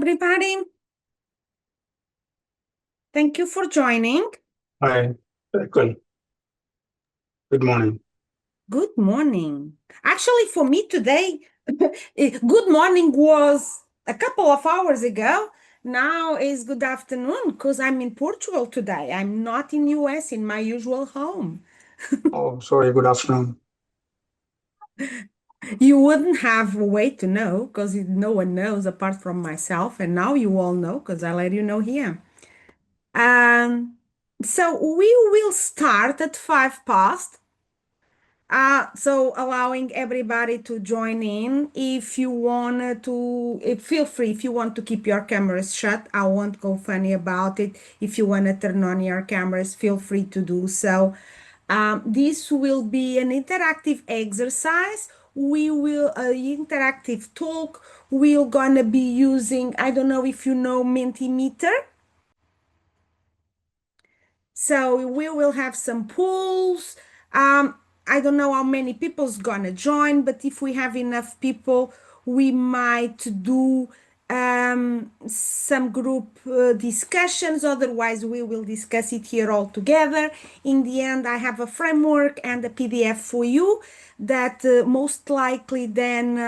everybody. Thank you for joining. Hi, Raquel. Good morning. Good morning. Actually, for me today, good morning was a couple of hours ago. Now is good afternoon because I'm in Portugal today. I'm not in US in my usual home. Oh, sorry, good afternoon. You wouldn't have a way to know because no one knows apart from myself, and now you all know because I let you know here. Um, so we will start at 5 past. So allowing everybody to join in. If you want to, feel free. If you want to keep your cameras shut, I won't go funny about it. If you want to turn on your cameras, feel free to do so. This will be an interactive exercise. We will interactive talk. We're gonna be using, I don't know if you know Mentimeter. So we will have some polls. I don't know how many people's gonna join, but if we have enough people, we might do some group discussions. Otherwise, we will discuss it here all together. In the end, I have a framework and a PDF for you that most likely then.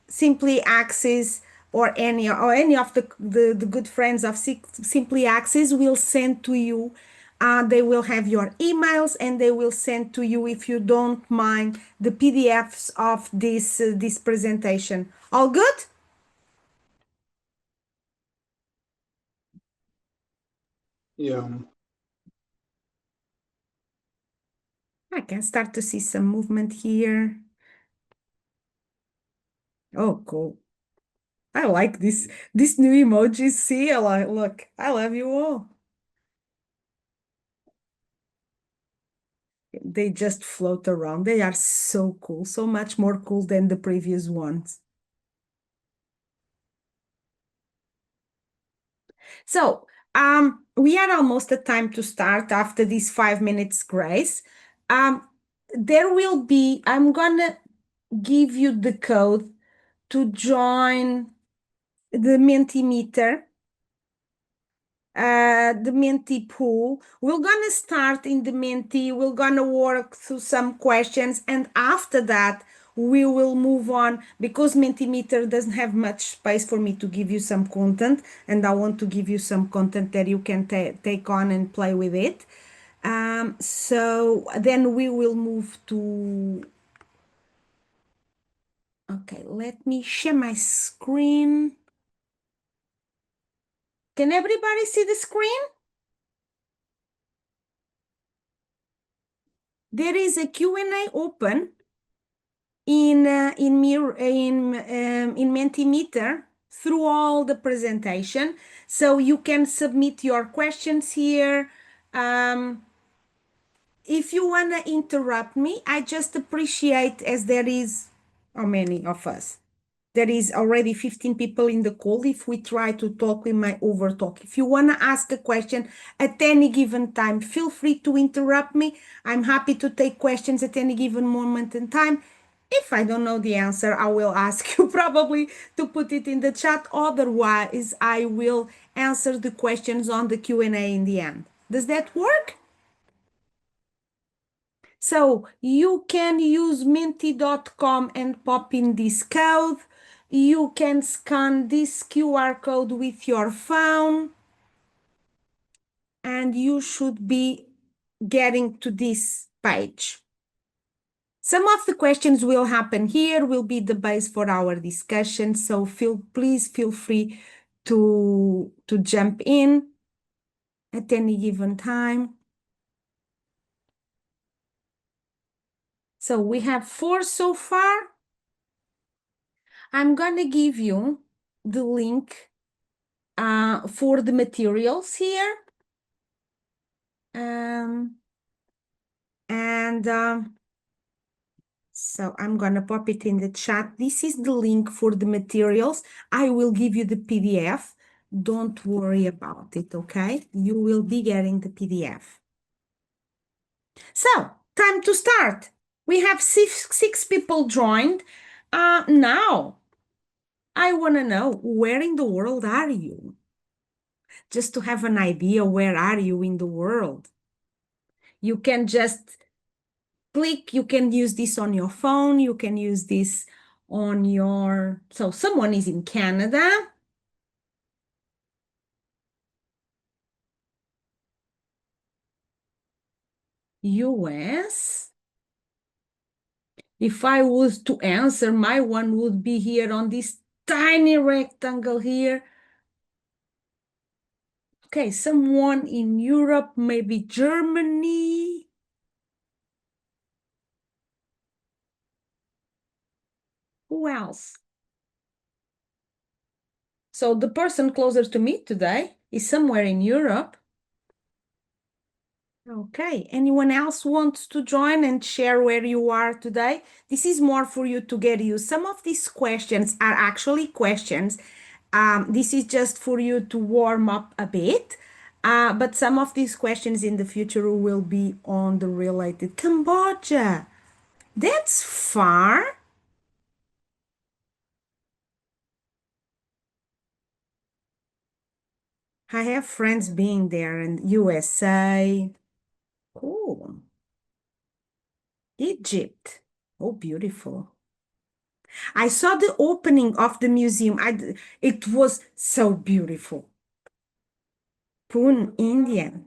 Simpliaxis or any of the good friends of Simpliaxis will send to you. They will have your emails and they will send to you, if you don't mind, the PDFs of this presentation. All good? Yeah, I can start to see some movement here. Oh, cool. I like this new emojis. See, look, I love you all. They just float around. They are so cool, so much more cool than the previous ones. So, we are almost at time to start after this 5 minutes grace. Um, there will be, I'm gonna give you the code to join the Mentimeter, the Menti pool. We're gonna start in the Menti. We're gonna work through some questions, and after that, we will move on because Mentimeter doesn't have much space for me to give you some content, and I want to give you some content that you can take on and play with it. So then we will move to. Okay, let me share my screen. Can everybody see the screen? There is a Q&A open in Mentimeter through all the presentation, so you can submit your questions here. If you want to interrupt me, I just appreciate, as there is how many of us, there is already 15 people in the call. If we try to talk, we might overtalk. If you want to ask a question at any given time, feel free to interrupt me. I'm happy to take questions at any given moment in time. If I don't know the answer, I will ask you probably to put it in the chat. Otherwise, I will answer the questions on the Q&A in the end. Does that work? So you can use minty.com and pop in this code. You can scan this QR code with your phone, and you should be getting to this page. Some of the questions will happen here, will be the base for our discussion. So please feel free to jump in at any given time. So we have 4 so far. I'm going to give you the link for the materials here. And so I'm going to pop it in the chat. This is the link for the materials. I will give you the PDF. Don't worry about it, okay? You will be getting the PDF. So, time to start. We have six people joined. Now, I want to know where in the world are you? Just to have an idea, where are you in the world? You can just click, you can use this on your phone, you can use this on your, so someone is in Canada. US. If I was to answer, my one would be here on this tiny rectangle here. Okay, someone in Europe, maybe Germany. Who else? So the person closer to me today is somewhere in Europe. Okay, anyone else wants to join and share where you are today? This is more for you to get used. Some of these questions are actually questions. This is just for you to warm up a bit. But some of these questions in the future will be on the related Cambodia. That's far. I have friends being there in USA. Cool. Egypt. Oh, beautiful. I saw the opening of the museum. It was so beautiful. Pune, India.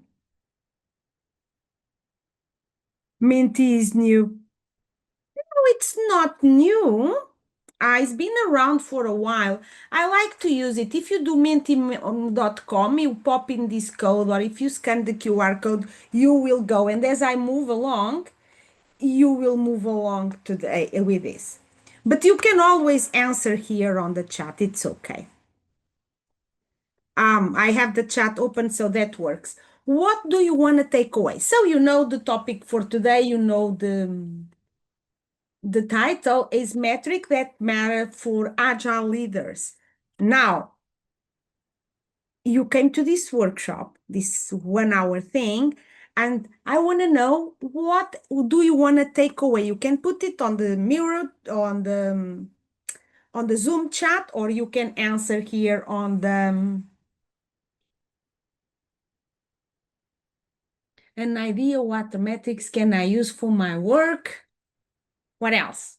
Minty is new. No, it's not new. It's been around for a while. I like to use it. If you do minty.com, you pop in this code, or if you scan the QR code, you will go. And as I move along, you will move along today with this. But you can always answer here on the chat. It's okay. I have the chat open, so that works. What do you want to take away? So you know the topic for today, you know the title is Metric That Matter for Agile Leaders. Now, you came to this workshop, this 1 hour thing, and I want to know, what do you want to take away? You can put it on the mirror, on the Zoom chat, or you can answer here on the an idea what metrics can I use for my work. What else?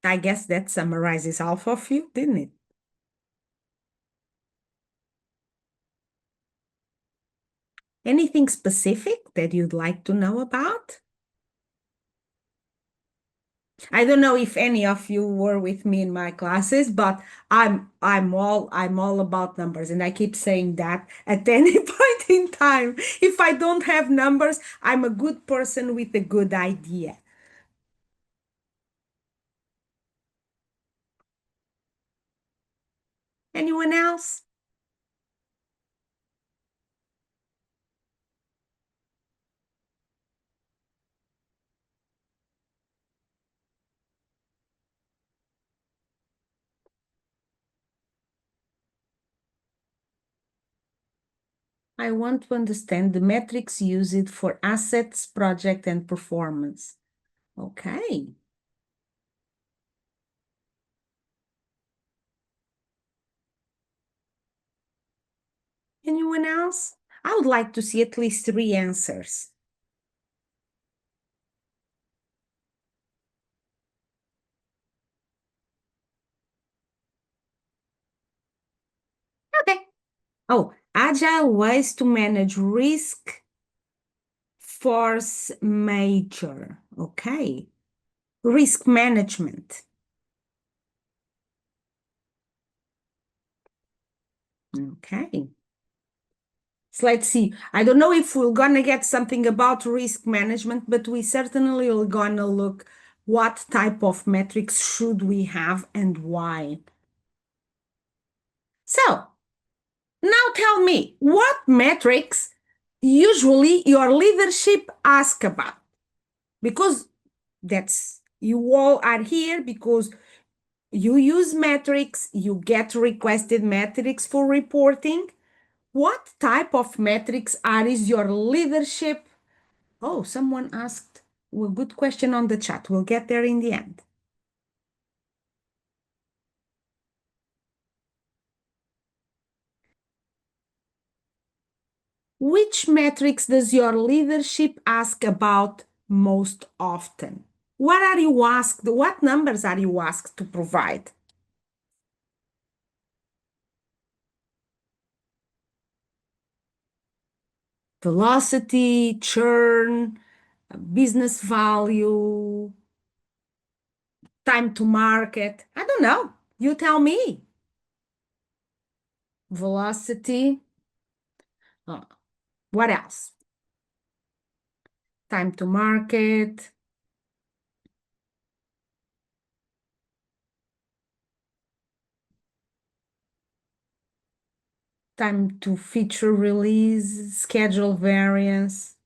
I guess that summarizes half of you, didn't it? Anything specific that you'd like to know about? I don't know if any of you were with me in my classes, but I'm all about numbers, and I keep saying that at any point in time. If I don't have numbers, I'm a good person with a good idea. Anyone else? I want to understand the metrics used for assets, project, and performance. Okay. Anyone else? I would like to see at least 3 answers. Okay. Oh, agile ways to manage risk, force major. Okay. Risk management. Okay. So let's see. I don't know if we're gonna get something about risk management, but we certainly are gonna look what type of metrics should we have and why. So now tell me, what metrics usually your leadership ask about? Because that's, you all are here because you use metrics, you get requested metrics for reporting. What type of metrics are is your leadership? Oh, someone asked Well, good question on the chat. We'll get there in the end. Which metrics does your leadership ask about most often? What are you asked? What numbers are you asked to provide? Velocity, churn, business value, time to market. I don't know. You tell me. Velocity. uh, what else? Time to market. Time to feature release, schedule variance.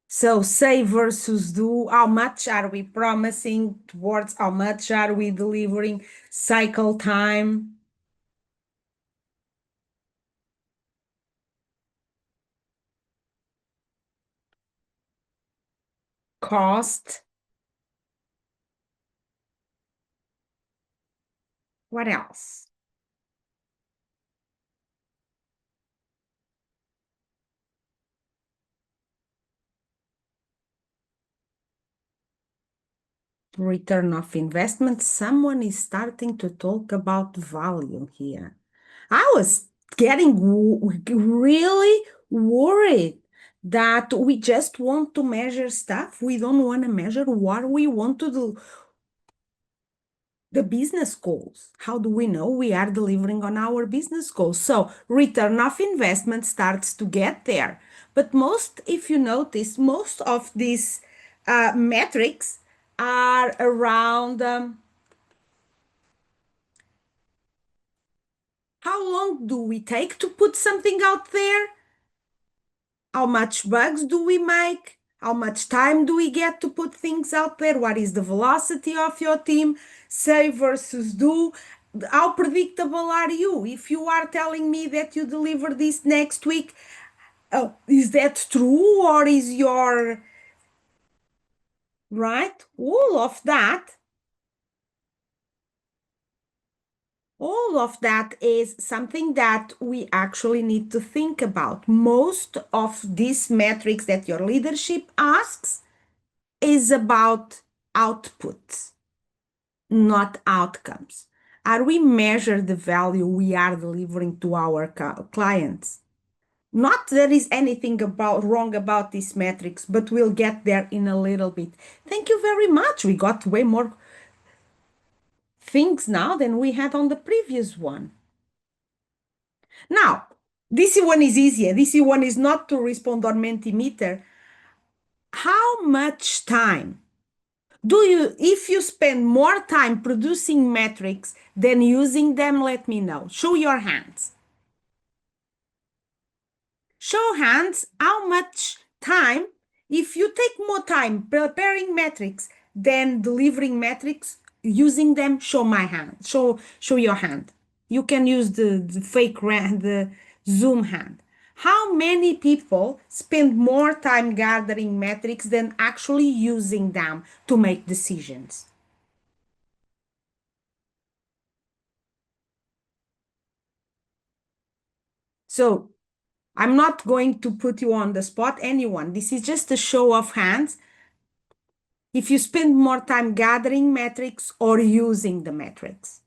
So say versus do, how much are we promising towards how much are we delivering, cycle time, cost. What else? Return of investment. Someone is starting to talk about value here. I was getting really worried that we just want to measure stuff. We don't want to measure what we want to do. The business goals. How do we know we are delivering on our business goals? So return of investment starts to get there. But most, if you notice, most of these metrics are around how long do we take to put something out there? How much bugs do we make? How much time do we get to put things out there? What is the velocity of your team? Say versus do. How predictable are you? If you are telling me that you deliver this next week, oh, is that true or is your right? All of that is something that we actually need to think about. Most of these metrics that your leadership asks is about outputs, not outcomes. Are we measure the value we are delivering to our clients? Not there is anything about wrong about these metrics, but we'll get there in a little bit. Thank you very much. We got way more things now than we had on the previous one. Now, this one is easier. This one is not to respond on Mentimeter. How much time do you, if you spend more time producing metrics than using them, let me know. Show your hands. Show hands how much time, if you take more time preparing metrics than delivering metrics, using them, show my hand. Show your hand. You can use the fake hand, the Zoom hand. How many people spend more time gathering metrics than actually using them to make decisions? So I'm not going to put you on the spot, anyone. This is just a show of hands. If you spend more time gathering metrics or using the metrics.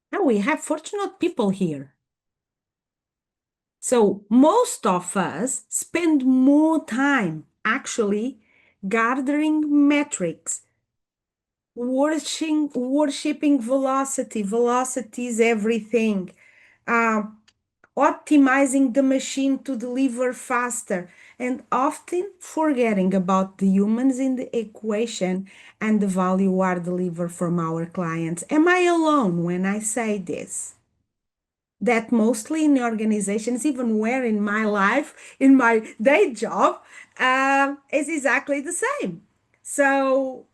And we have fortunate people here. So most of us spend more time actually gathering metrics, worshiping velocity. Velocity is everything. Uh, Optimizing the machine to deliver faster, and often forgetting about the humans in the equation and the value are delivered from our clients. Am I alone when I say this? That mostly in organizations, even where in my life, in my day job, is exactly the same. So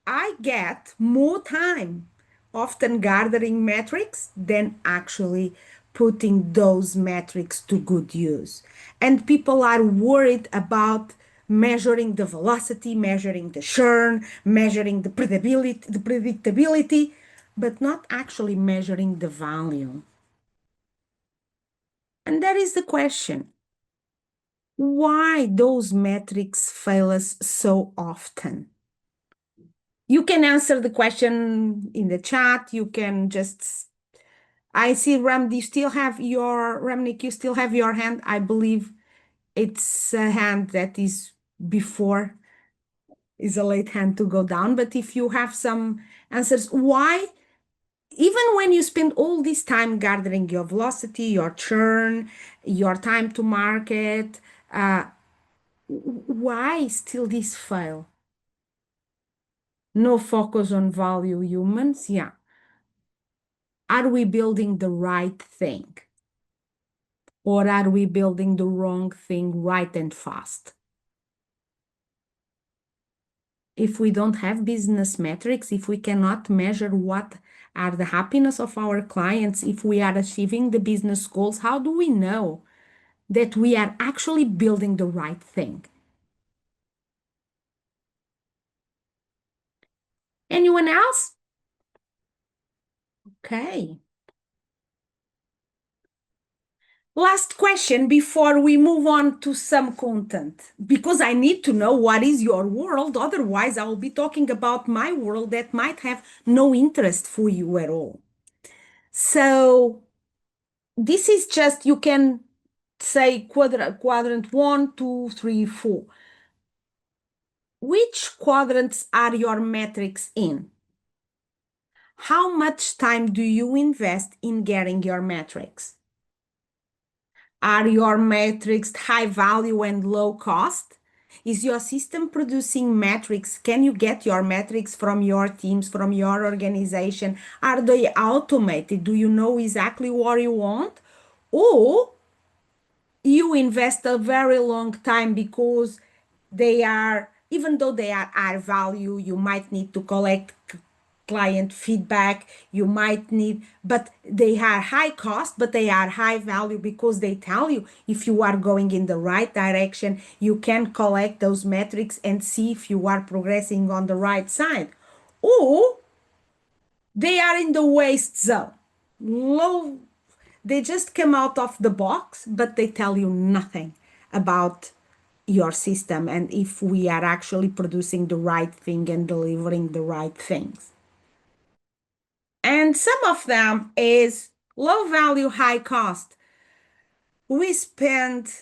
I get more time often gathering metrics than actually putting those metrics to good use. And people are worried about measuring the velocity, measuring the churn, measuring the predictability, but not actually measuring the value. And that is the question. Why those metrics fail us so often? You can answer the question in the chat. You can just, I see Ramnik, you still have your hand. I believe it's a hand that is before, is a late hand to go down. But if you have some answers, why, even when you spend all this time gathering your velocity, your churn, your time to market, uh, why still this fail? No focus on value humans? Yeah. Are we building the right thing? Or are we building the wrong thing right and fast? If we don't have business metrics, if we cannot measure what are the happiness of our clients, if we are achieving the business goals, how do we know that we are actually building the right thing? Anyone else? Okay. Last question before we move on to some content, because I need to know what is your world. Otherwise, I will be talking about my world that might have no interest for you at all. So this is just, you can say quadrant 1, 2, 3, 4. Which quadrants are your metrics in? How much time do you invest in getting your metrics? Are your metrics high value and low cost? Is your system producing metrics? Can you get your metrics from your teams, from your organization? Are they automated? Do you know exactly what you want? Or you invest a very long time because they are, even though they are high value, you might need to collect client feedback, you might need, but they are high cost, but they are high value because they tell you if you are going in the right direction. You can collect those metrics and see if you are progressing on the right side. Or they are in the waste zone, low, they just come out of the box, but they tell you nothing about your system and if we are actually producing the right thing and delivering the right things. And some of them is low value, high cost. We spend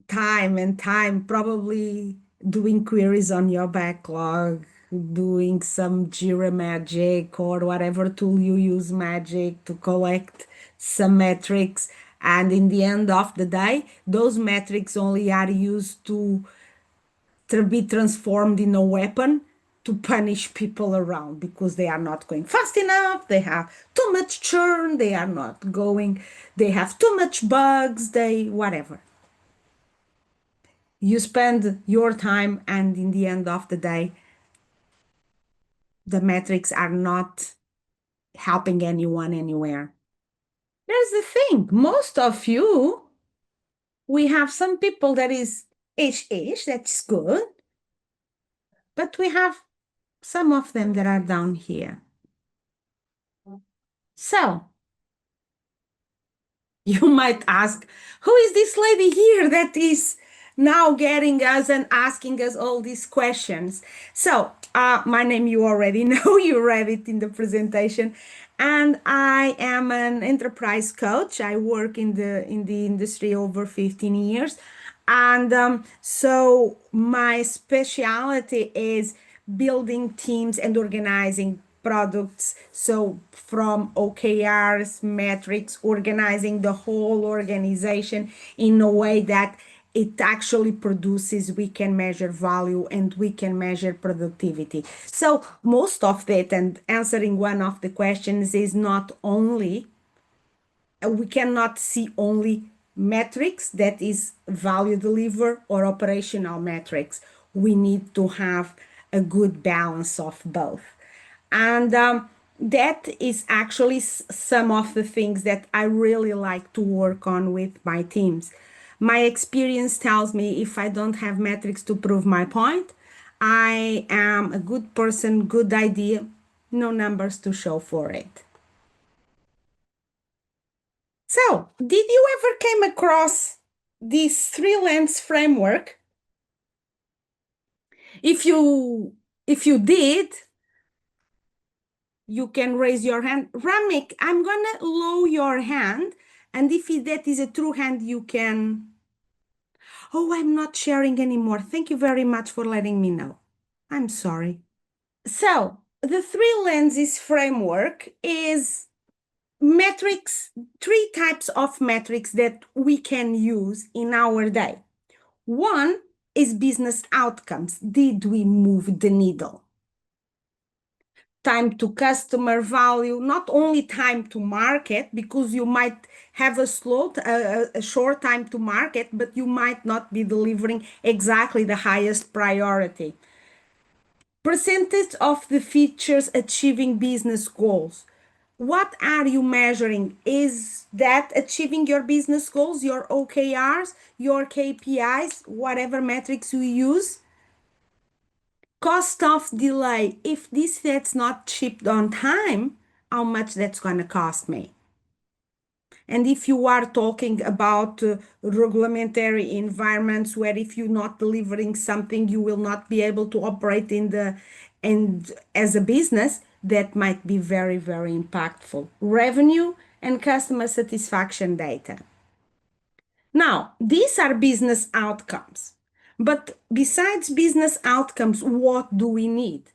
time and time probably doing queries on your backlog, doing some Jira Magic or whatever tool you use Magic to collect some metrics. And in the end of the day, those metrics only are used to be transformed in a weapon to punish people around because they are not going fast enough, they have too much churn, they are not going, they have too much bugs, they whatever. You spend your time, and in the end of the day, the metrics are not helping anyone anywhere. There's the thing, most of you, we have some people that is ish, that's good, but we have some of them that are down here. So you might ask, who is this lady here that is now getting us and asking us all these questions? So, my name you already know, you read it in the presentation, and I am an enterprise coach. I work in the industry over 15 years, and so my specialty is building teams and organizing products. So from OKRs, metrics, organizing the whole organization in a way that it actually produces, we can measure value and we can measure productivity. So most of that, and answering one of the questions, is not only, we cannot see only metrics, that is value deliver, or operational metrics. We need to have a good balance of both. And that is actually some of the things that I really like to work on with my teams. My experience tells me if I don't have metrics to prove my point, I am a good person, good idea, no numbers to show for it. So, did you ever came across this three lens framework? If you did, you can raise your hand. Ramik, I'm gonna lower your hand, and if that is a true hand, you can. Oh, I'm not sharing anymore. Thank you very much for letting me know. I'm sorry. So, the three lenses framework is metrics, three types of metrics that we can use in our day. One is business outcomes. Did we move the needle? Time to customer value, not only time to market, because you might have a short time to market, but you might not be delivering exactly the highest priority. Percentage of the features achieving business goals. What are you measuring? Is that achieving your business goals, your OKRs, your KPIs, whatever metrics you use? Cost of delay. If this that's not shipped on time, how much that's going to cost me? And if you are talking about regulatory environments where if you're not delivering something, you will not be able to operate in the and as a business, that might be very, very impactful. Revenue and customer satisfaction data. Now, these are business outcomes. But besides business outcomes, what do we need?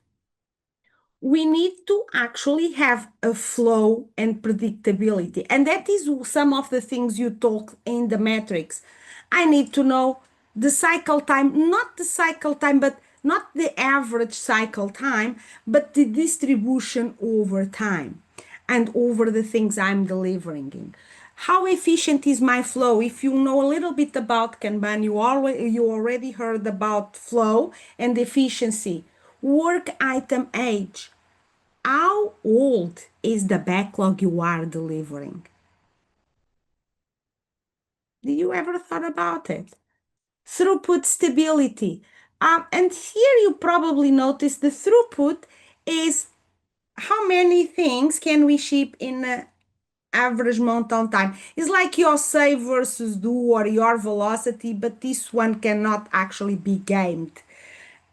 We need to actually have a flow and predictability. And that is some of the things you talk in the metrics. I need to know the cycle time, not the cycle time, but not the average cycle time, but the distribution over time and over the things I'm delivering in. How efficient is my flow? If you know a little bit about Kanban, you already heard about flow and efficiency. Work item age. How old is the backlog you are delivering? Did you ever thought about it? Throughput stability. And here you probably notice the throughput is how many things can we ship in an average amount on time. It's like your say versus do or your velocity, but this one cannot actually be gamed.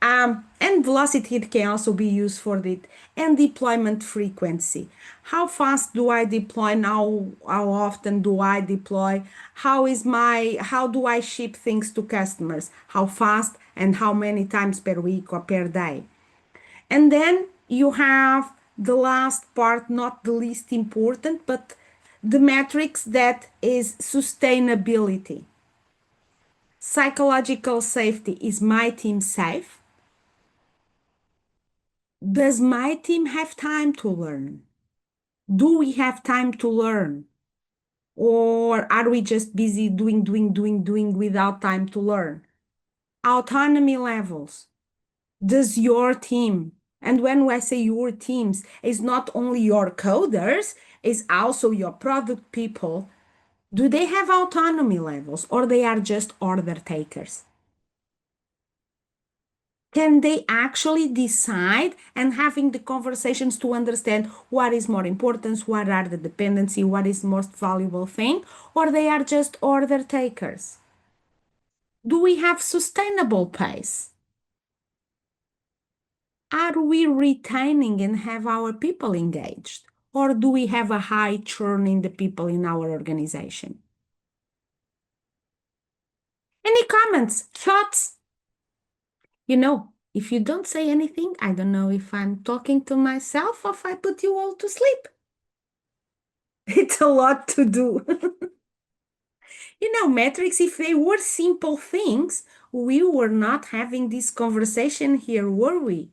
And velocity can also be used for it. And deployment frequency. How fast do I deploy now? How often do I deploy? How do I ship things to customers? How fast and how many times per week or per day? And then you have the last part, not the least important, but the metrics that is sustainability. Psychological safety. Is my team safe? Does my team have time to learn? Do we have time to learn? Or are we just busy doing without time to learn? Autonomy levels. Does your team, and when I say your teams, is not only your coders, is also your product people, do they have autonomy levels or they are just order takers? Can they actually decide and having the conversations to understand what is more important, what are the dependency, what is most valuable thing, or they are just order takers? Do we have sustainable pace? Are we retaining and have our people engaged? Or do we have a high churn in the people in our organization? Any comments, thoughts? If you don't say anything, I don't know if I'm talking to myself or if I put you all to sleep. It's a lot to do. Metrics, if they were simple things, we were not having this conversation here, were we?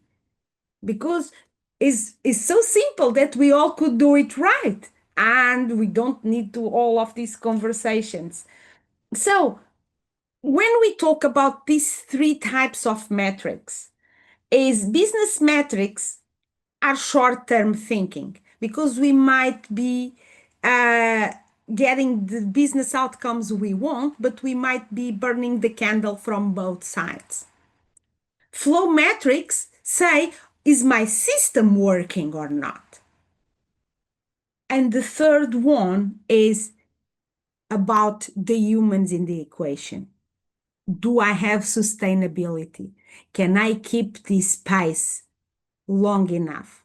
Because it's so simple that we all could do it right. And we don't need to all of these conversations. So when we talk about these three types of metrics, is business metrics are short-term thinking. because we might be uh, getting the business outcomes we want, but we might be burning the candle from both sides. Flow metrics say, is my system working or not? And the third one is about the humans in the equation. Do I have sustainability? Can I keep this pace long enough?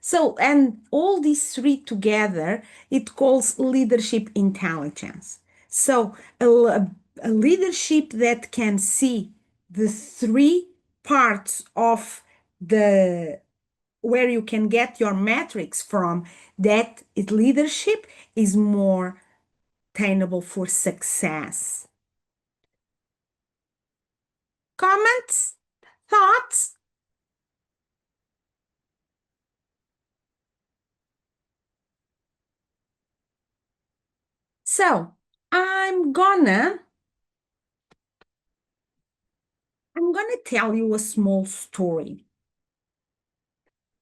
So, and all these three together, it calls leadership intelligence. So, a leadership that can see the three parts of the where you can get your metrics from, that leadership is more attainable for success. Comments? Thoughts? So, I'm gonna I'm gonna tell you a small story.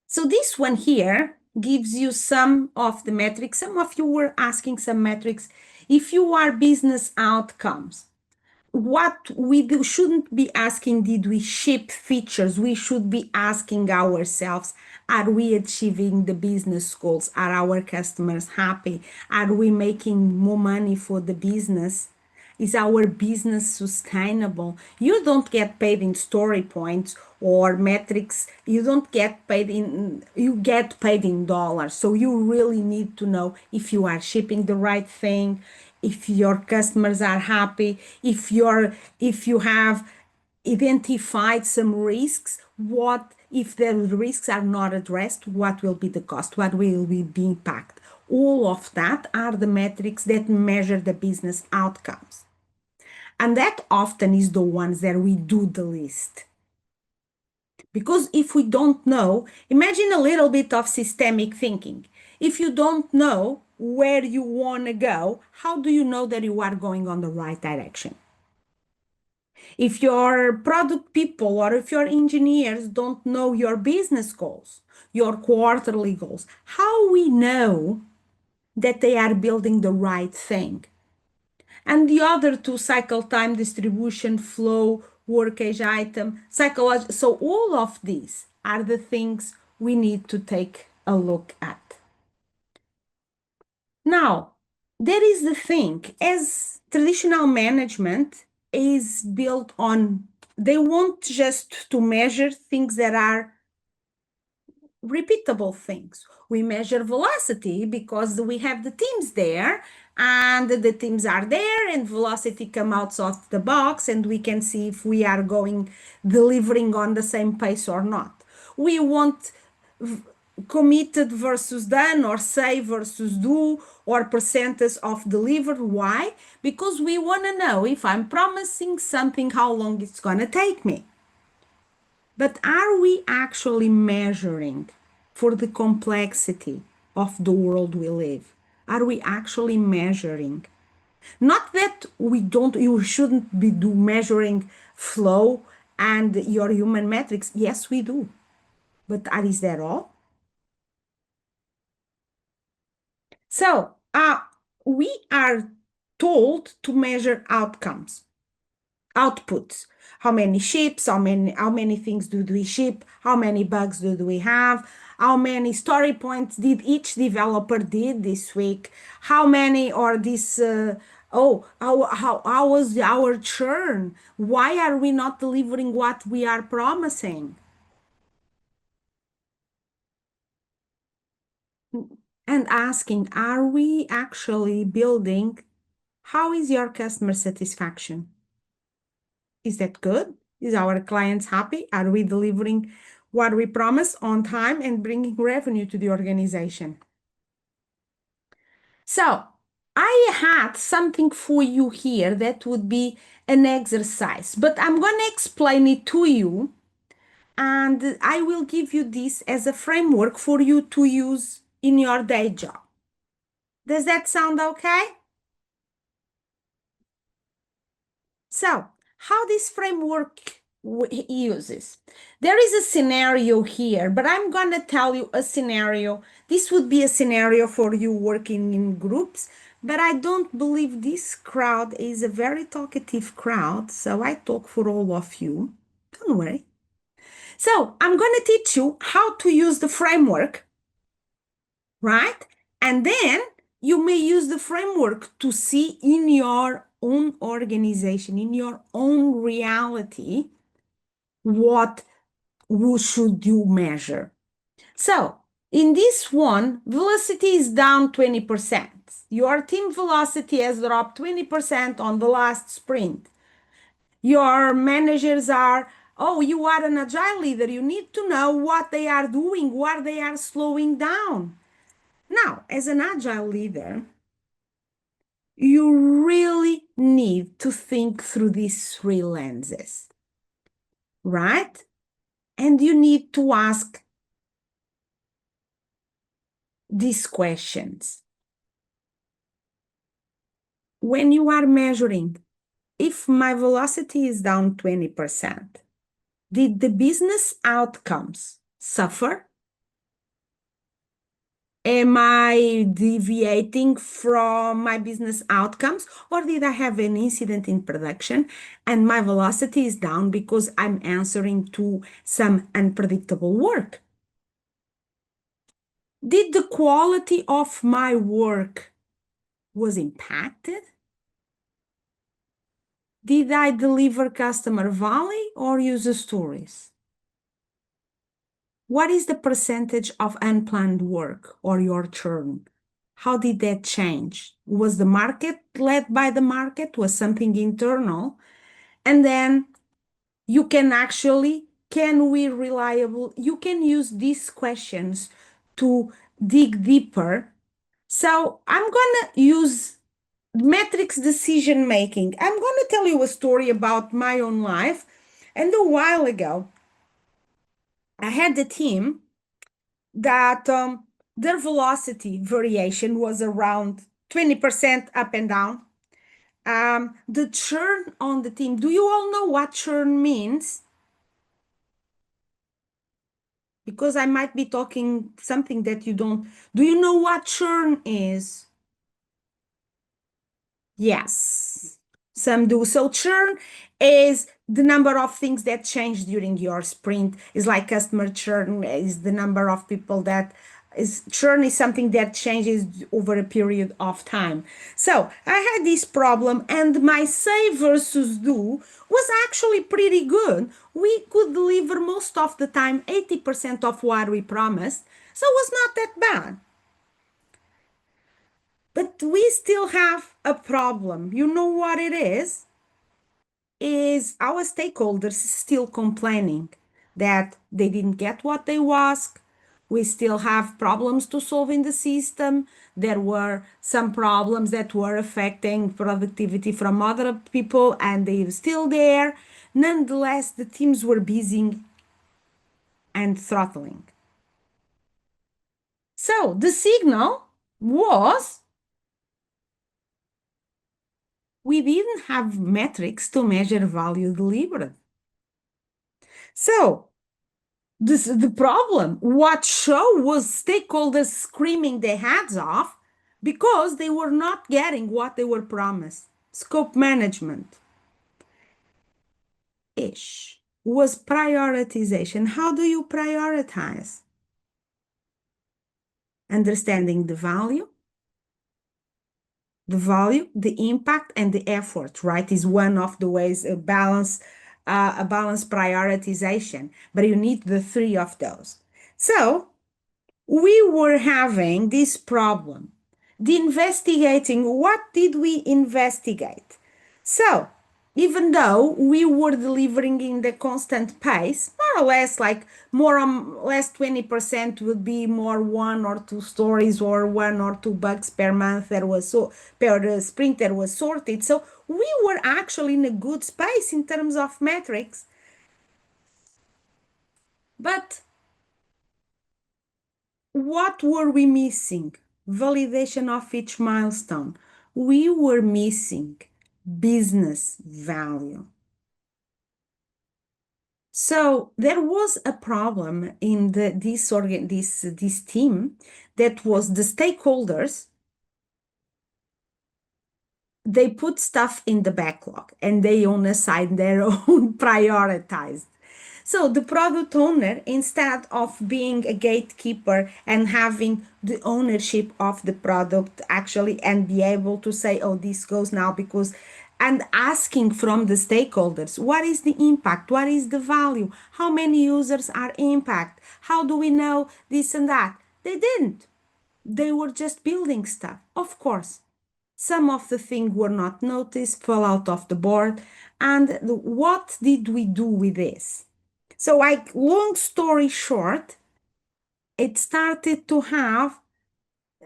So this one here gives you some of the metrics. Some of you were asking some metrics. If you are business outcomes, what we do, shouldn't be asking, did we ship features? We should be asking ourselves, are we achieving the business goals? Are our customers happy? Are we making more money for the business? Is our business sustainable? You don't get paid in story points or metrics. You don't get paid in, you get paid in dollars. So you really need to know if you are shipping the right thing, if your customers are happy, if you have identified some risks, what if the risks are not addressed, what will be the cost, what will be the impact. All of that are the metrics that measure the business outcomes. And that often is the ones that we do the least. Because if we don't know, imagine a little bit of systemic thinking. If you don't know where you want to go, how do you know that you are going on the right direction? If your product people or if your engineers don't know your business goals, your quarterly goals, how we know that they are building the right thing? And the other two, cycle time, distribution, flow, work age item, psychology. So all of these are the things we need to take a look at. Now, there is the thing, as traditional management is built on, they want just to measure things that are repeatable things. We measure velocity because we have the teams there and the teams are there and velocity come out of the box and we can see if we are going delivering on the same pace or not. We want committed versus done or say versus do or percentage of delivered. Why? Because we want to know if I'm promising something, how long it's going to take me. But are we actually measuring for the complexity of the world we live? Are we actually measuring? Not that we don't, you shouldn't be do measuring flow and your human metrics. Yes, we do. But is that all? So, we are told to measure outcomes, outputs. How many ships, how many things do we ship, how many bugs do we have, how many story points did each developer did this week, how many or this how was our churn, why are we not delivering what we are promising, and asking, are we actually building, how is your customer satisfaction? Is that good? Is our clients happy? Are we delivering what we promise on time and bringing revenue to the organization? So, I had something for you here that would be an exercise, but I'm going to explain it to you and I will give you this as a framework for you to use in your day job. Does that sound okay? So, how this framework uses. There is a scenario here, but I'm going to tell you a scenario. This would be a scenario for you working in groups, but I don't believe this crowd is a very talkative crowd, so I talk for all of you. Don't worry. So I'm going to teach you how to use the framework, right? And then you may use the framework to see in your own organization, in your own reality, what should you measure. So in this one, velocity is down 20%. Your team velocity has dropped 20% on the last sprint. Your managers are, oh, you are an agile leader. You need to know what they are doing, what they are slowing down. Now, as an agile leader, you really need to think through these three lenses, right? And you need to ask these questions. When you are measuring, if my velocity is down 20%, did the business outcomes suffer? Am I deviating from my business outcomes, or did I have an incident in production and my velocity is down because I'm answering to some unpredictable work? Did the quality of my work was impacted? Did I deliver customer value or user stories? What is the percentage of unplanned work or your churn? How did that change? Was the market led by the market? Was something internal? And then you can actually, can we reliable? You can use these questions to dig deeper. So I'm gonna use metrics decision making. I'm gonna tell you a story about my own life. And a while ago, I had a team that their velocity variation was around 20% up and down. The churn on the team, do you all know what churn means? Because I might be talking something that you don't. Do you know what churn is? Yes, some do. So churn is the number of things that change during your sprint. Is like customer churn is the number of people that is churn is something that changes over a period of time. So I had this problem and my say versus do was actually pretty good. We could deliver most of the time 80% of what we promised. So it was not that bad. But we still have a problem. You know what it is? Is our stakeholders still complaining that they didn't get what they asked? We still have problems to solve in the system. There were some problems that were affecting productivity from other people, and they're still there. Nonetheless, the teams were busy and throttling. So the signal was we didn't have metrics to measure value delivered. So this the problem. What show was stakeholders screaming their heads off because they were not getting what they were promised. Scope management ish was prioritization. How do you prioritize? Understanding the impact, and the effort, right, is one of the ways a balanced prioritization. But you need the three of those. So we were having this problem. The investigating, what did we investigate? So, even though we were delivering in the constant pace, more or less like more or less 20% would be more one or two stories or one or two bugs per month that was so per sprint that was sorted. So we were actually in a good space in terms of metrics. But what were we missing? Validation of each milestone. We were missing business value. So there was a problem in this team that was the stakeholders. They put stuff in the backlog and they on aside their own prioritized. So the product owner, instead of being a gatekeeper and having the ownership of the product actually and be able to say, oh, this goes now because, and asking from the stakeholders, what is the impact? What is the value? How many users are impact? How do we know this and that? They didn't. They were just building stuff. Of course, some of the things were not noticed, fell out of the board. And what did we do with this? So, like, long story short, it started to have,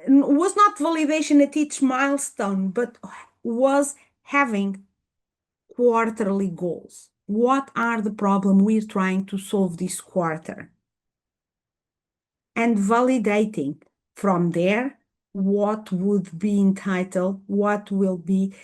was not validation at each milestone, but was having quarterly goals. What are the problem we're trying to solve this quarter? And validating from there what would be entitled, what will be,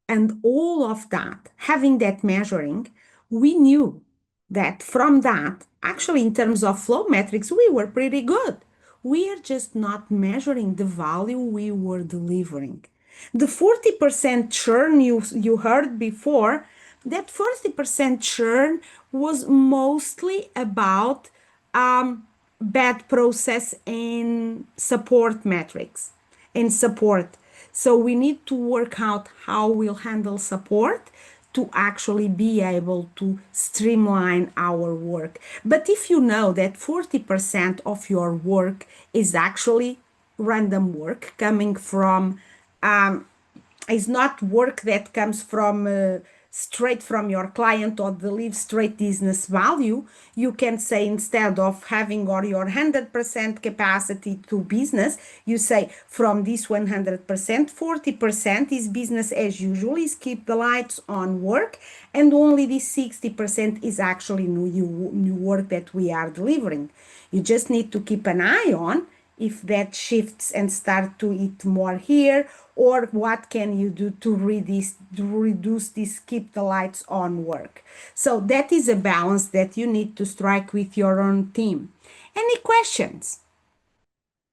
and all of that, having that measuring, we knew that from that, actually, in terms of flow metrics, we were pretty good. We are just not measuring the value we were delivering. The 40% churn you heard before, that 40% churn was mostly about bad process in support metrics, in support. So we need to work out how we'll handle support to actually be able to streamline our work. But if you know that 40% of your work is actually random work coming from is not work that comes from straight from your client or deliver straight business value. You can say, instead of having or your 100% capacity to business, you say from this 100%, 40% is business as usual, is keep the lights on work, and only this 60% is actually new work that we are delivering. You just need to keep an eye on if that shifts and start to eat more here, or what can you do to reduce this keep the lights on work. So that is a balance that you need to strike with your own team. Any questions?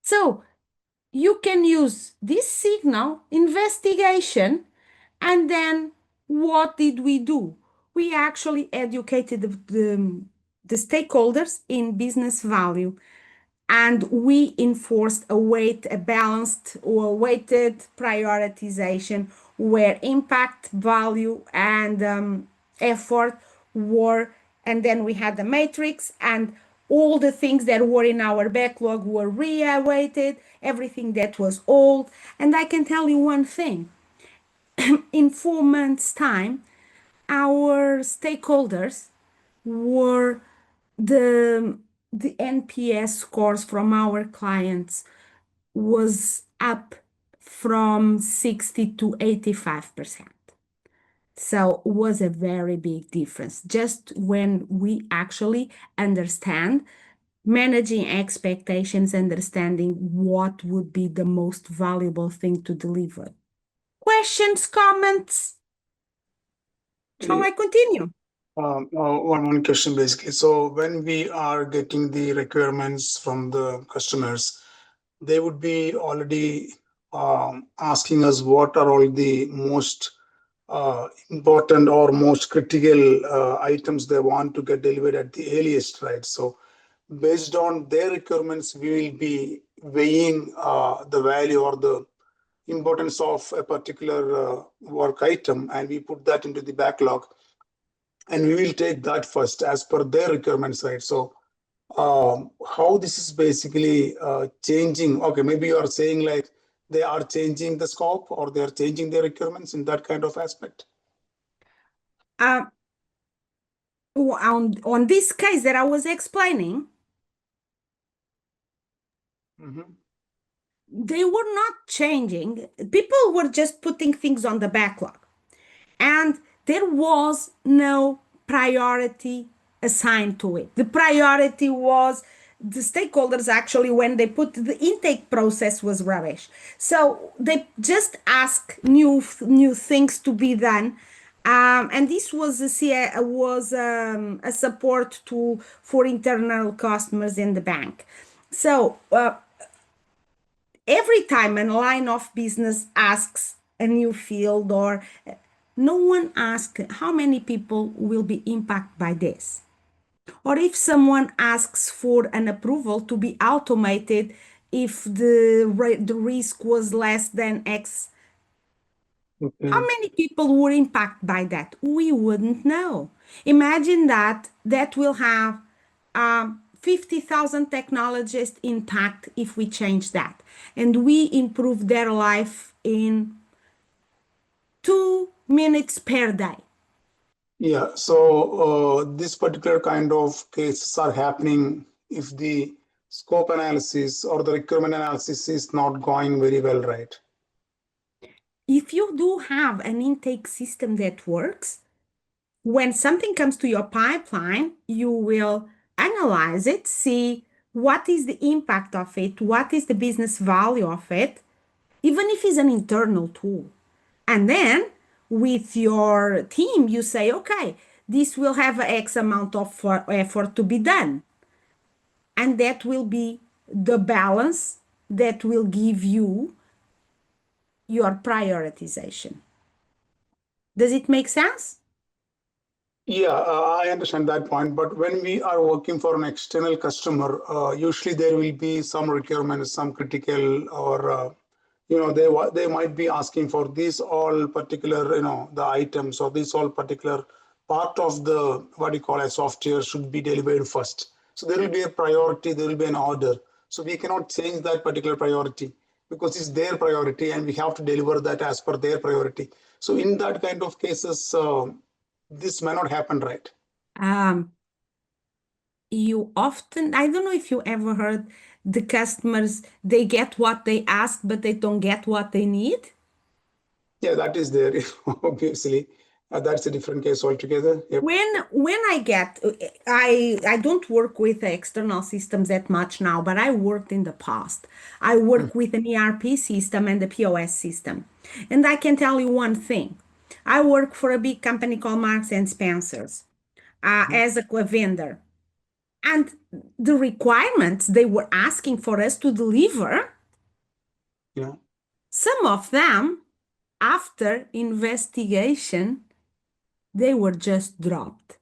So you can use this signal investigation, and then what did we do? We actually educated the stakeholders in business value, and we enforced a balanced or weighted prioritization where impact, value, and effort were, and then we had the matrix, and all the things that were in our backlog were re-weighted, everything that was old. And I can tell you one thing, in 4 months time, our stakeholders were the the NPS scores from our clients was up from 60 to 85%. So it was a very big difference. Just when we actually understand managing expectations, understanding what would be the most valuable thing to deliver. Questions, comments? Shall Eh, I continue? one question basically. So when we are getting the requirements from the customers, they would be already asking us what are all the most important or most critical items they want to get delivered at the earliest, right? So based on their requirements, we will be weighing the value or the importance of a particular work item, and we put that into the backlog, and we will take that first as per their requirements, right? So how this is basically changing. Okay, maybe you are saying like they are changing the scope or they are changing their requirements in that kind of aspect. Uh, on this case that I was explaining, Mhm. they were not changing. People were just putting things on the backlog, and there was no priority assigned to it. The priority was the stakeholders actually, when they put the intake process was rubbish. So they just ask new things to be done, And this was a support tool for internal customers in the bank. So every time a line of business asks a new field, or no one asks how many people will be impacted by this. Or if someone asks for an approval to be automated if the risk was less than X, how Okay. many people were impacted by that? We wouldn't know. Imagine that will have 50,000 technologists impact if we change that. And we improve their life in 2 minutes per day. Yeah, so this particular kind of cases are happening if the scope analysis or the requirement analysis is not going very well, right? If you do have an intake system that works, when something comes to your pipeline, you will analyze it, see what is the impact of it, what is the business value of it, even if it's an internal tool. And then with your team, you say, okay, this will have X amount of effort to be done. And that will be the balance that will give you your prioritization. Does it make sense? Yeah, I understand that point. But when we are working for an external customer, usually there will be some requirements, some critical, or they might be asking for these all particular the items, or this all particular part of the what you call a software should be delivered first. So there will be a priority, there will be an order. So we cannot change that particular priority because it's their priority, and we have to deliver that as per their priority. So in that kind of cases. This may not happen, right? Um, you often, I don't know if you ever heard the customers, they get what they ask, but they don't get what they need. Yeah, that is there. Obviously, that's a different case altogether. Yep. When I get, I don't work with external systems that much now, but I worked in the past. I Mm, work with an ERP system and a POS system. And I can tell you one thing. I work for a big company called Marks and Spencers mhm. as a vendor. And the requirements they were asking for us to deliver, Yeah. some of them, after investigation, they were just dropped.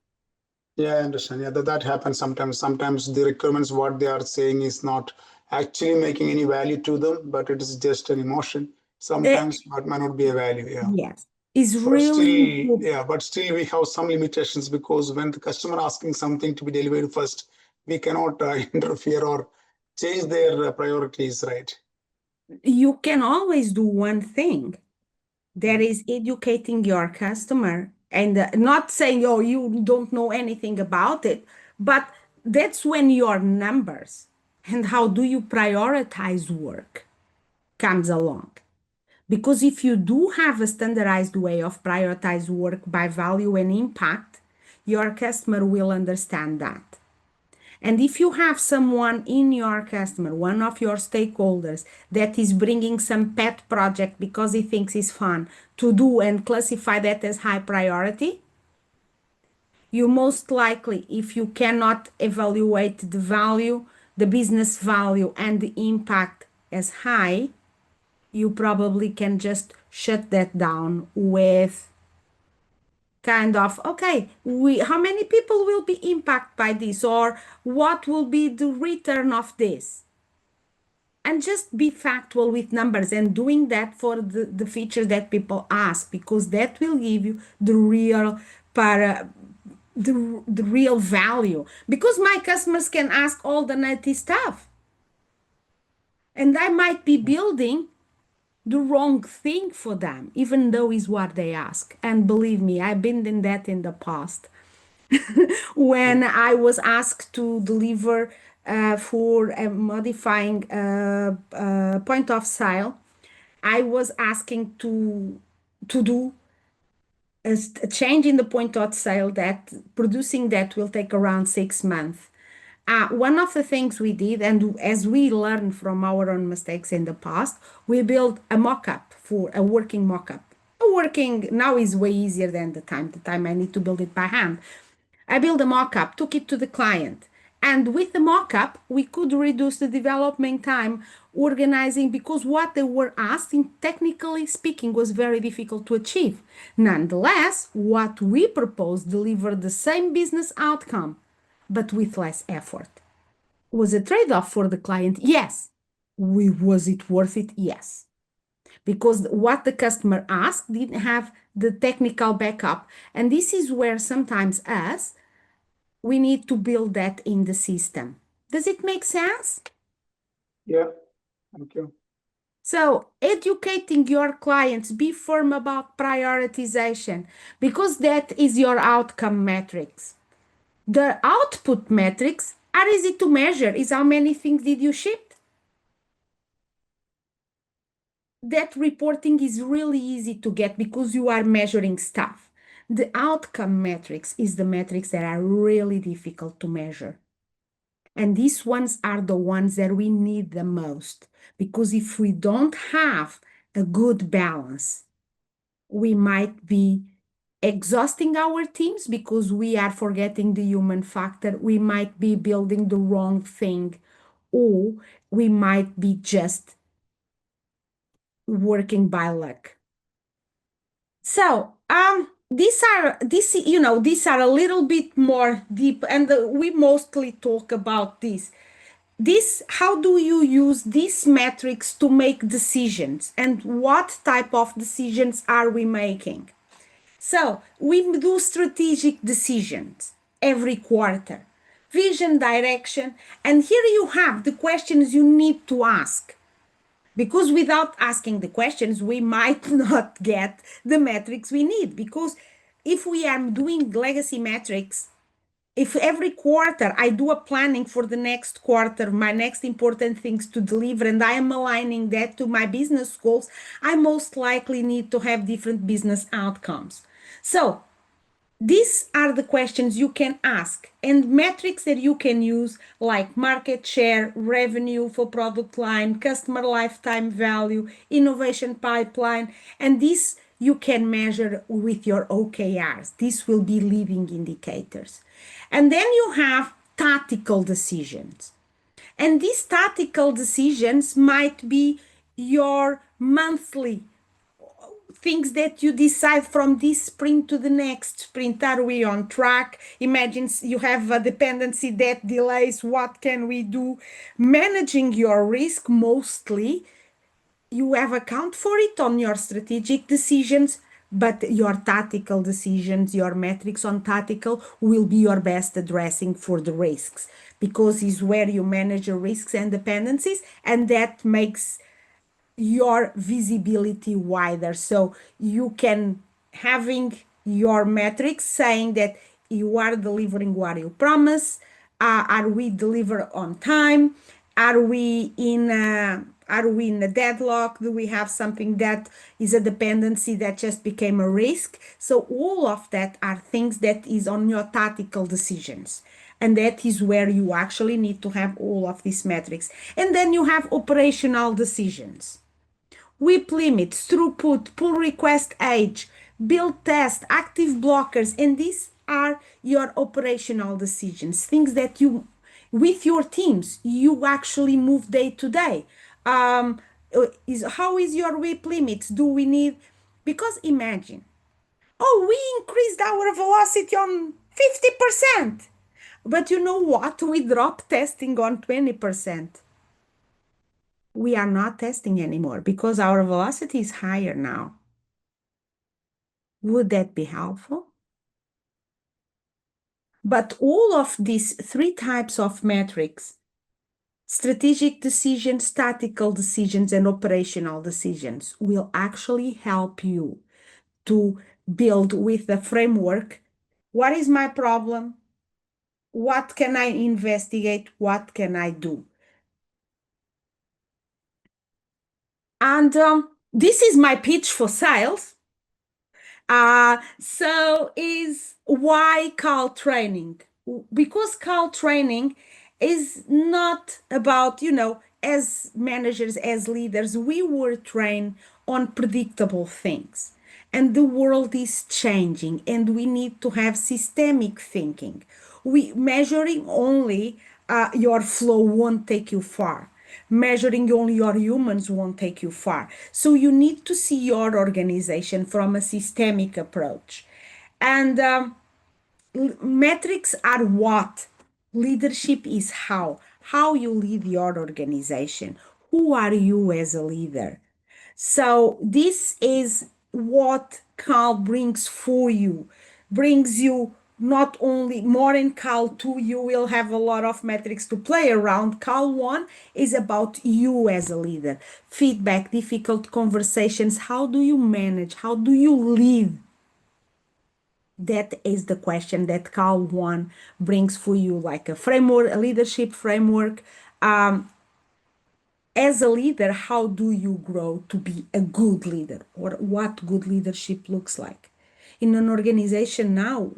Yeah, I understand. Yeah, that happens sometimes. Sometimes the requirements, what they are saying is not actually making any value to them, but it is just an emotion. Eh, Sometimes what might not be a value. Yeah. yes, it's But really still, important. yeah, but still we have some limitations because when the customer asking something to be delivered first, we cannot interfere or change their priorities, right? You can always do one thing, that is educating your customer and not saying, oh, you don't know anything about it, but that's when your numbers and how do you prioritize work comes along. Because if you do have a standardized way of prioritize work by value and impact, your customer will understand that. And if you have someone in your customer, one of your stakeholders, that is bringing some pet project because he thinks it's fun to do and classify that as high priority, you most likely, if you cannot evaluate the value, the business value, and the impact as high, you probably can just shut that down with kind of, okay, we how many people will be impacted by this, or what will be the return of this, and just be factual with numbers and doing that for the feature that people ask, because that will give you the real para the real value, because my customers can ask all the nutty stuff and I might be building the wrong thing for them, even though is what they ask. And believe me, I've been in that in the past. When I was asked to deliver for modifying point of sale, I was asking to do a change in the point of sale that producing that will take around 6 months. One of the things we did, and as we learned from our own mistakes in the past, we built a mock-up for a working mock-up, a working now is way easier than the time I need to build it by hand. I built a mock-up, took it to the client. And with the mock-up, we could reduce the development time organizing because what they were asking, technically speaking, was very difficult to achieve. Nonetheless, what we proposed delivered the same business outcome, but with less effort. Was a trade-off for the client? Yes. Was it worth it? Yes. Because what the customer asked didn't have the technical backup. And this is where sometimes us, we need to build that in the system. Does it make sense? Yeah, thank you. So, educating your clients, be firm about prioritization because that is your outcome metrics. The output metrics are easy to measure. Is how many things did you ship? That reporting is really easy to get because you are measuring stuff. The outcome metrics is the metrics that are really difficult to measure. And these ones are the ones that we need the most because if we don't have a good balance, we might be exhausting our teams because we are forgetting the human factor. We might be building the wrong thing, or we might be just working by luck. So, these are a little bit more deep, and we mostly talk about this. How do you use these metrics to make decisions, and what type of decisions are we making? So, we do strategic decisions every quarter, vision, direction, and here you have the questions you need to ask. Because without asking the questions, we might not get the metrics we need. Because if we are doing legacy metrics, if every quarter I do a planning for the next quarter, my next important things to deliver, and I am aligning that to my business goals, I most likely need to have different business outcomes. So these are the questions you can ask and metrics that you can use, like market share, revenue for product line, customer lifetime value, innovation pipeline, and this you can measure with your OKRs. These will be leading indicators. And then you have tactical decisions. And these tactical decisions might be your monthly things that you decide from this sprint to the next sprint. Are we on track? Imagine you have a dependency that delays. What can we do? Managing your risk mostly, you have account for it on your strategic decisions, but your tactical decisions, your metrics on tactical will be your best addressing for the risks because is where you manage your risks and dependencies, and that makes your visibility wider. So you can having your metrics saying that you are delivering what you promise. Are we deliver on time? Are we in a deadlock? Do we have something that is a dependency that just became a risk? So all of that are things that is on your tactical decisions. And that is where you actually need to have all of these metrics. And then you have operational decisions. WIP limits, throughput, pull request age, build test, active blockers, and these are your operational decisions, things that you, with your teams, you actually move day to day. How is your WIP limits? Do we need, because imagine, oh, we increased our velocity on 50%, but you know what? We dropped testing on 20%. We are not testing anymore because our velocity is higher now. Would that be helpful? But all of these three types of metrics, strategic decisions, tactical decisions, and operational decisions, will actually help you to build with the framework. What is my problem? What can I investigate? What can I do? And this is my pitch for sales. So is why CAL training? Because CAL training is not about, as managers, as leaders, we were trained on predictable things. and the world is changing, and we need to have systemic thinking. We measuring only your flow won't take you far. Measuring only your humans won't take you far. So you need to see your organization from a systemic approach. And metrics are what? Leadership is how. How you lead your organization. Who are you as a leader? So this is what Cal brings for you. Brings you not only more in Cal 2, you will have a lot of metrics to play around. Cal 1 is about you as a leader. Feedback, difficult conversations. How do you manage? How do you lead? That is the question that Cal 1 brings for you, like a framework, a leadership framework. As a leader, how do you grow to be a good leader, or what good leadership looks like? In an organization now,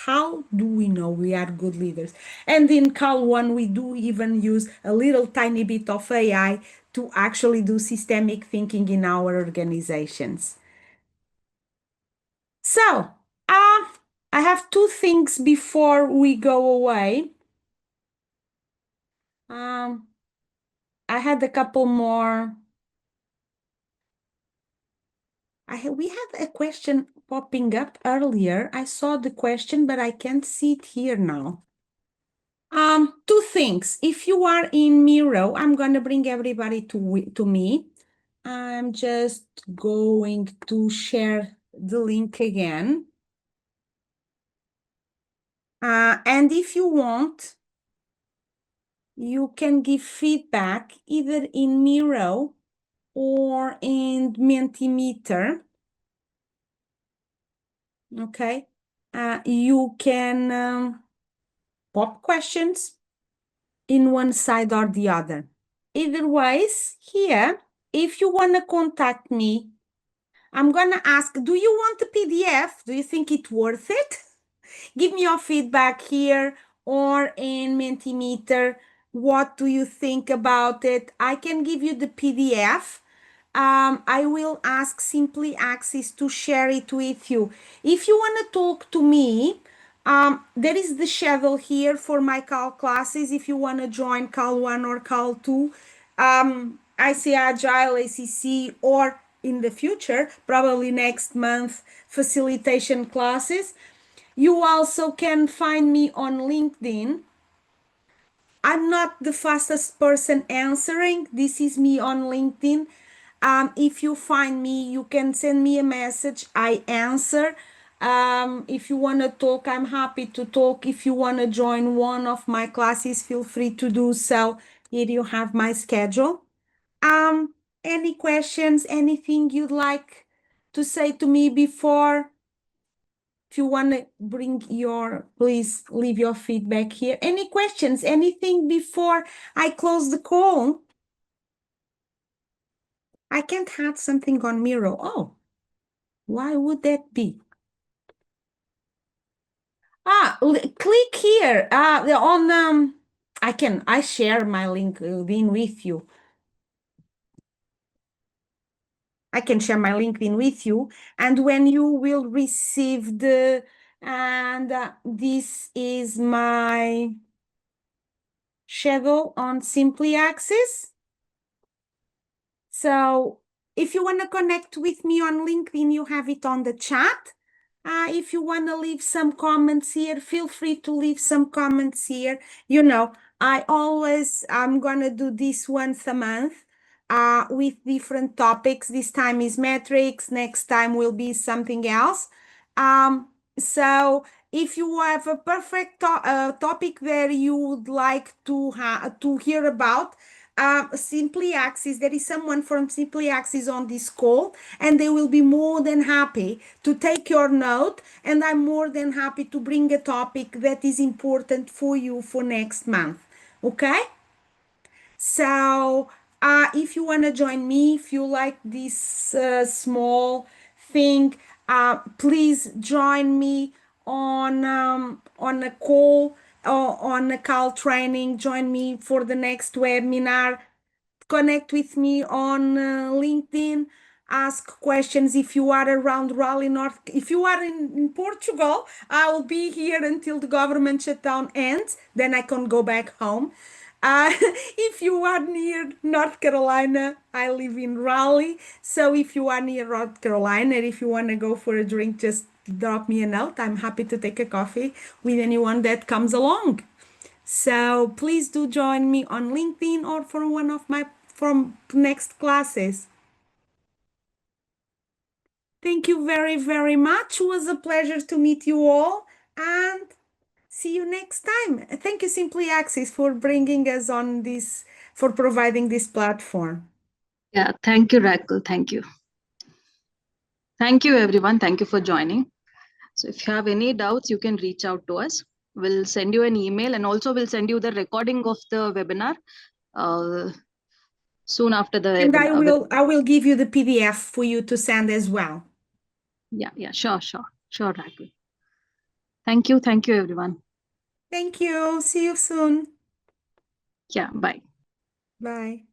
how do we know we are good leaders? And in Cal 1, we do even use a little tiny bit of AI to actually do systemic thinking in our organizations. So, I have two things before we go away. Um, I had a couple more. We had a question popping up earlier. I saw the question, but I can't see it here now. Two things. If you are in Miro, I'm gonna bring everybody to me. I'm just going to share the link again. And if you want, you can give feedback either in Miro or in Mentimeter. Okay. You can pop questions in one side or the other. Either ways, here, if you want to contact me, I'm going to ask, do you want a PDF? Do you think it's worth it? Give me your feedback here or in Mentimeter. What do you think about it? I can give you the PDF. I will ask Simpliaxis to share it with you. If you want to talk to me, there is the schedule here for my Cal classes. If you want to join Cal 1 or Cal 2, I see Agile, ACC, or in the future, probably next month, facilitation classes. You also can find me on LinkedIn. I'm not the fastest person answering. This is me on LinkedIn. If you find me, you can send me a message. I answer. If you want to talk, I'm happy to talk. If you want to join one of my classes, feel free to do so. Here you have my schedule. Any questions, anything you'd like to say to me before? If you want to bring your, please leave your feedback here. Any questions, anything before I close the call? I can't have something on Miro. Oh, why would that be? Click here. On I share my LinkedIn with you. I can share my LinkedIn with you, and when you will receive the, and this is my schedule on Simpliaxis. So if you want to connect with me on LinkedIn, you have it on the chat. If you want to leave some comments here, feel free to leave some comments here. You know, I'm going to do this once a month with different topics. This time is metrics. Next time will be something else. So if you have a perfect topic that you would like to hear about, Simpliaxis, there is someone from Simpliaxis on this call, and they will be more than happy to take your note, and I'm more than happy to bring a topic that is important for you for next month. Okay? So, if you want to join me, if you like this small thing, please join me on a call or on a call training. Join me for the next webinar. Connect with me on LinkedIn. ask questions if you are around Raleigh North. If you are in Portugal, I will be here until the government shutdown ends. Then I can go back home. If you are near North Carolina, I live in Raleigh. So if you are near North Carolina, if you want to go for a drink, just drop me a note. I'm happy to take a coffee with anyone that comes along. So please do join me on LinkedIn or for one of my from next classes. Thank you very, very much. It was a pleasure to meet you all and see you next time. Thank you, Simpliaxis, for bringing us on this, for providing this platform. Yeah, thank you, Raquel. Thank you. Thank you, everyone. Thank you for joining. So if you have any doubts, you can reach out to us. We'll send you an email, and also we'll send you the recording of the webinar soon after the And webinar. I will give you the PDF for you to send as well. Yeah, sure, Raquel. Thank you, everyone. Thank you. See you soon. Yeah, bye. Bye.